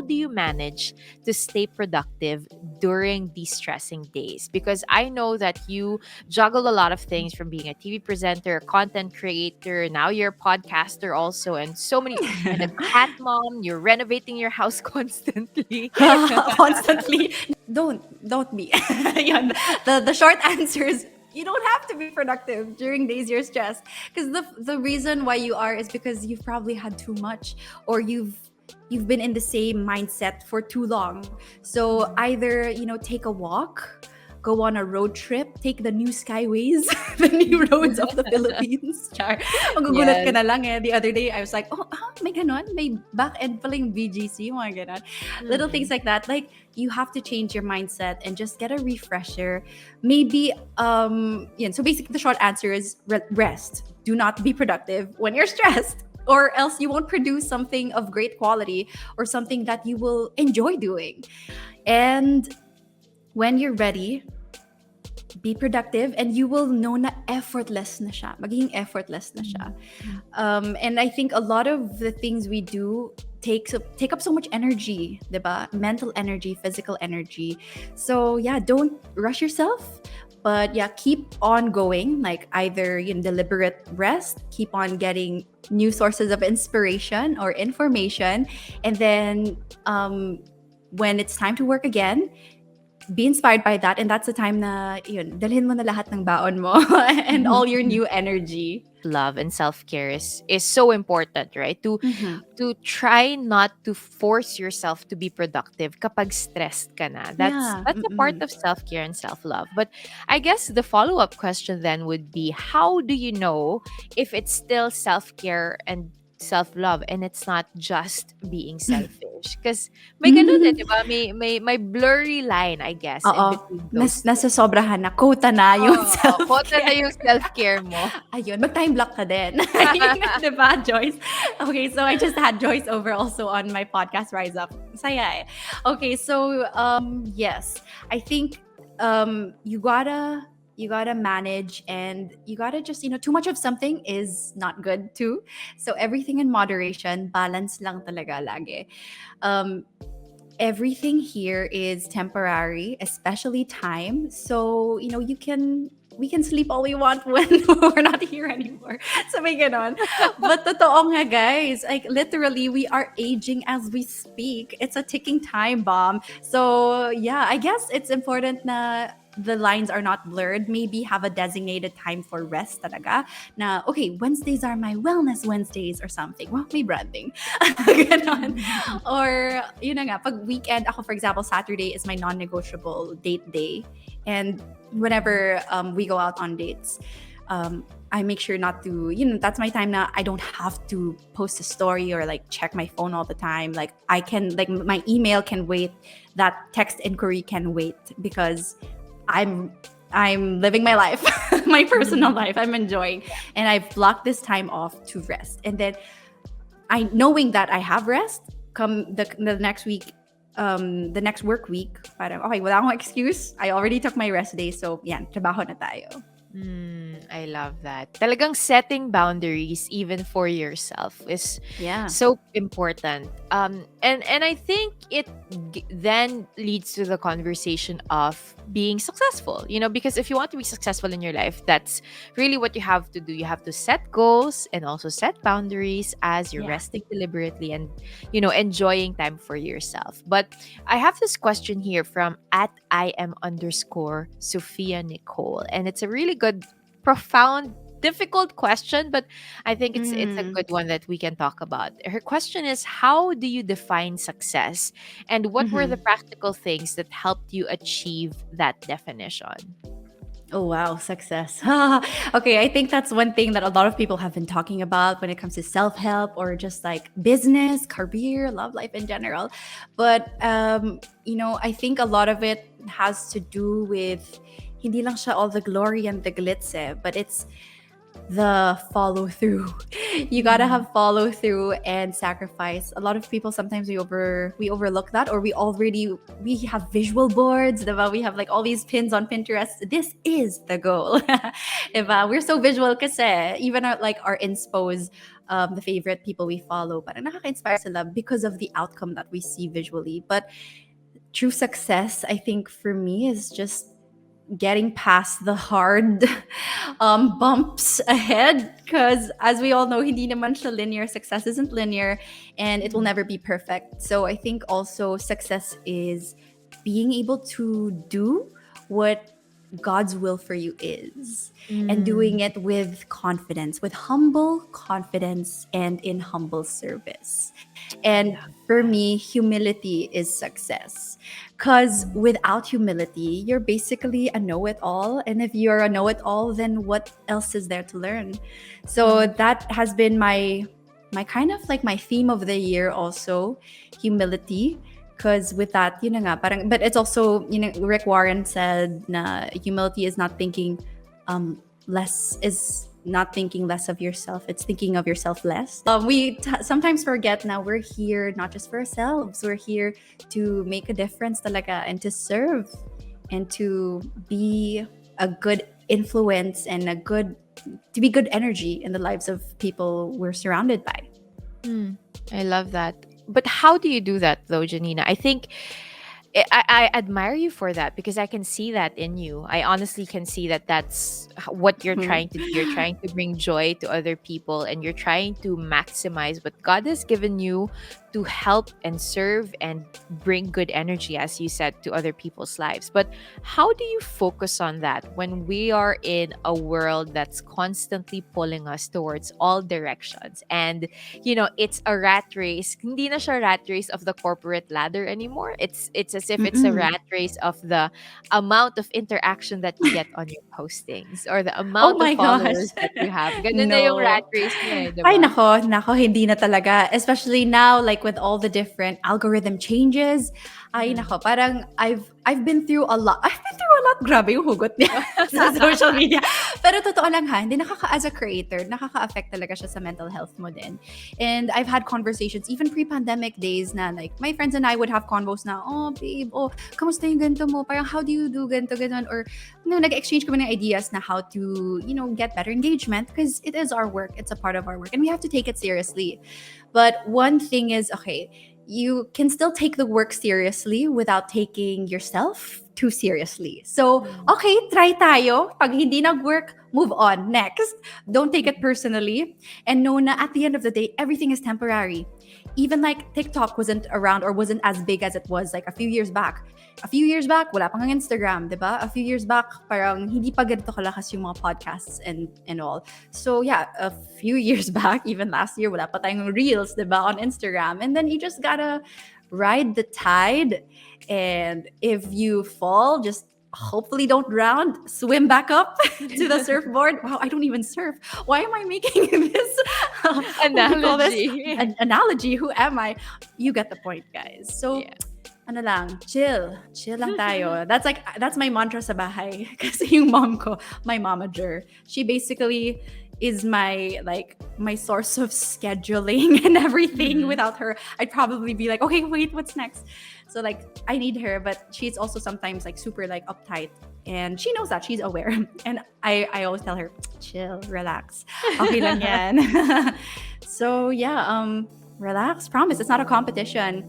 how do you manage to stay productive during these stressing days? Because I know that you juggle a lot of things, from being a TV presenter, a content creator, now you're a podcaster also, and so many, and a cat mom, you're renovating your house constantly. Constantly. Don't be. Yun. The short answer is you don't have to be productive during days you're stressed, because the reason why you are is because you've probably had too much, or you've been in the same mindset for too long. So either, take a walk, go on a road trip, take the new skyways, the new roads of the Philippines. Char. Magugulat ka Yes. na lang eh. The other day, I was like, oh, may ganon? May back end pala yung BGC, mga ganon. Little things Mm. like that. Like, you have to change your mindset and just get a refresher. Maybe, so basically the short answer is rest. Do not be productive when you're stressed, or else you won't produce something of great quality or something that you will enjoy doing. And when you're ready, be productive, and you will know na effortless na siya. Magiging effortless na siya. And I think a lot of the things we do take up so much energy, diba? Mental energy, physical energy. So yeah, don't rush yourself. But yeah, keep on going. Like, either deliberate rest, keep on getting new sources of inspiration or information, and then when it's time to work again, be inspired by that, and that's the time na dalhin mo na lahat ng baon mo and all your new energy. Love and self-care is so important, right? To Mhm. to try not to force yourself to be productive kapag stressed ka na. That's Yeah. that's a part of self-care and self-love. But I guess the follow-up question then would be, how do you know if it's still self-care and self-love and it's not just being selfish? Because may ganun eh, di ba? May blurry line, I guess, in Oo. between those two. Nasasobrahan na, quota na yung Oh, quota na self-care. yung self-care mo. Ayun, mag-time block ka din. Diba, Joyce? Okay, so I just had Joyce over also on my podcast, Rise Up. Saya eh. Okay, so yes, I think you gotta manage, and you gotta just, too much of something is not good too. So everything in moderation, balance lang talaga lagi. Um, Everything here is temporary, especially time. So, we can sleep all we want when we're not here anymore. So may ganon. But totoo nga, guys. Like, literally, we are aging as we speak. It's a ticking time bomb. So yeah, I guess it's important na the lines are not blurred. Maybe have a designated time for rest talaga. Na, okay, Wednesdays are my wellness Wednesdays or something. Well, may branding. Ganon. Or, yun na nga, pag weekend, ako for example, Saturday is my non-negotiable date day. And whenever we go out on dates, I make sure not to, that's my time now. I don't have to post a story or like check my phone all the time. Like, I can, like, my email can wait, that text inquiry can wait, because I'm living my life, my personal life. I'm enjoying, and I've blocked this time off to rest. And then knowing that I have rest, come the next week, the next work week, parang, okay, wala akong excuse. I already took my rest day, so yan, trabaho na tayo. I love that. Talagang setting boundaries even for yourself is Yeah. so important. And I think it then leads to the conversation of being successful. Because if you want to be successful in your life, that's really what you have to do. You have to set goals and also set boundaries as you're Yeah. resting deliberately and enjoying time for yourself. But I have this question here from at @IM_Sophia Nicole, and it's a really good, profound, difficult question, but I think it's a good one that we can talk about. Her question is, how do you define success, and what were the practical things that helped you achieve that definition? Oh wow, success. Okay, I think that's one thing that a lot of people have been talking about when it comes to self-help or just like business, career, love life in general. But I think a lot of it has to do with hindi lang siya all the glory and the glitz, but it's the follow through. You gotta Mm. have follow through and sacrifice. A lot of people sometimes we overlook that, or we have visual boards. Diba? We have like all these pins on Pinterest. This is the goal. Diba? We're so visual kasi even our inspos, the favorite people we follow, parang nakaka-inspire sila because of the outcome that we see visually. But true success, I think for me, is just getting past the hard bumps ahead, because as we all know, hindi naman siya linear. Success isn't linear, and it will Mm. never be perfect. So I think also success is being able to do what God's will for you is, and Mm. doing it with confidence, with humble confidence, and in humble service. I And love for that. me, humility is success. Because Mm. without humility, you're basically a know it all. And if you're a know it all, then what else is there to learn? So Mm. that has been my kind of like my theme of the year also, humility. Because with that, nga, parang, but it's also, Rick Warren said na humility is not thinking less, is not thinking less of yourself, it's thinking of yourself less. We sometimes forget now we're here not just for ourselves, we're here to make a difference talaga, and to serve, and to be a good influence, and to be good energy in the lives of people we're surrounded by. Mm. I love that. But how do you do that though, Janina? I think I admire you for that because I can see that in you. I honestly can see that that's what you're Mhm. trying to do. You're trying to bring joy to other people and you're trying to maximize what God has given you to help and serve and bring good energy, as you said, to other people's lives. But how do you focus on that when we are in a world that's constantly pulling us towards all directions? And it's a rat race. Hindi na siya rat race of the corporate ladder anymore. It's as if it's a Mm-mm. rat race of the amount of interaction that you get on your postings or the Oh amount of my gosh. followers that you have. Ganun na yung rat No. race niya eh, 'di Ay, ba? nako, hindi na talaga. Especially now, like with all the different algorithm changes. Ay, Mhm. nako, parang I've been through a lot. I've been through a lot. Grabe yung hugot niya sa social media. Pero totoo lang ha, hindi as a creator, nakaka-affect talaga siya sa mental health mo din. And I've had conversations, even pre-pandemic days na like, my friends and I would have convos na, oh babe, oh, kamusta yung ganito mo? Parang how do you do ganito, ganun? Or, nag-exchange kami ng ideas na how to, get better engagement, because it is our work. It's a part of our work and we have to take it seriously. But one thing is, okay, you can still take the work seriously without taking yourself too seriously. So, Mm. okay, try tayo. Pag hindi nag-work, move on. Next. Don't take it Mm. personally. And know na at the end of the day, everything is temporary. Even like TikTok wasn't around or wasn't as big as it was like a few years back. A few years back, wala pang Instagram, di ba? A few years back, parang hindi pa ganito kalakas yung mga podcasts and all. So yeah, a few years back, even last year, wala pa tayong reels, di ba, on Instagram. And then you just gotta ride the tide. And if you fall, just hopefully don't drown, swim back up to the surfboard. Wow, I don't even surf. Why am I making this what do you call this, Analogy. an analogy? Who am I? You get the point, guys. So Yeah. ano lang, chill lang tayo. That's my mantra sa bahay. Kasi yung mom ko, my momager, she basically is my source of scheduling and everything. Mhm. Without her, I'd probably be like, okay, wait, what's next? So like I need her, but she's also sometimes like super like uptight. And she knows that, she's aware. And I always tell her, chill, relax. Okay lang yan. So yeah, relax. Promise, it's not a competition.